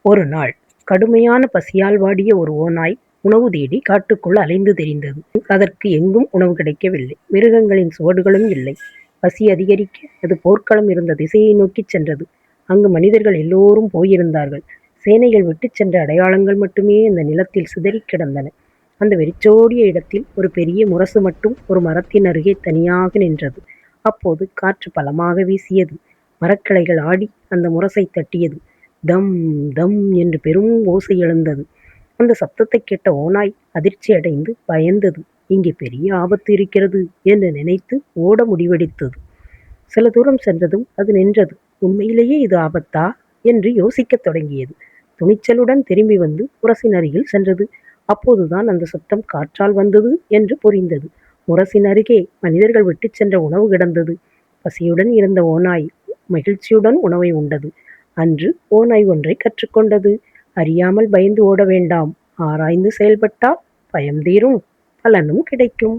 ஒரு நாள் கடுமையான பசியால் வாடிய ஒரு ஓநாய் உணவு தேடி காட்டுக்குள் அலைந்து திரிந்தது. அதற்கு எங்கும் உணவு கிடைக்கவில்லை. மிருகங்களின் சுவடுகளும் இல்லை. பசி அதிகரிக்க அது போர்க்களம் இருந்த திசையை நோக்கிச் சென்றது. அங்கு மனிதர்கள் எல்லோரும் போயிருந்தார்கள். சேனைகள் விட்டுச் சென்ற அடையாளங்கள் மட்டுமே அந்த நிலத்தில் சிதறிக் கிடந்தன. அந்த வெறிச்சோடிய இடத்தில் ஒரு பெரிய முரசு மட்டும் ஒரு மரத்தின் அருகே தனியாக நின்றது. அப்போது காற்று பலமாக வீசியது. மரக்கிளைகள் ஆடி அந்த முரசை தட்டியது. தம் தம் என்று பெரும் ஓசை எழுந்தது. அந்த சப்தத்தை கேட்ட ஓநாய் அதிர்ச்சியடைந்து பயந்தது. இங்கே பெரிய ஆபத்து இருக்கிறது என்று நினைத்து ஓட முடிவெடுத்தது. சில தூரம் சென்றதும் அது நின்றது. உண்மையிலேயே இது ஆபத்தா என்று யோசிக்கத் தொடங்கியது. துணிச்சலுடன் திரும்பி வந்து முரசின் அருகில் சென்றது. அப்போதுதான் அந்த சத்தம் காற்றால் வந்தது என்று புரிந்தது. முரசின் அருகே மனிதர்கள் விட்டுச் சென்ற உணவு கிடந்தது. பசியுடன் இருந்த ஓநாய் மகிழ்ச்சியுடன் உணவை உண்டது. அன்று ஓநாய் ஒன்றை கற்றுக்கொண்டது. அறியாமல் பயந்து ஓட வேண்டாம். ஆராய்ந்து செயல்பட்டால் பயம் தீரும், பலனும் கிடைக்கும்.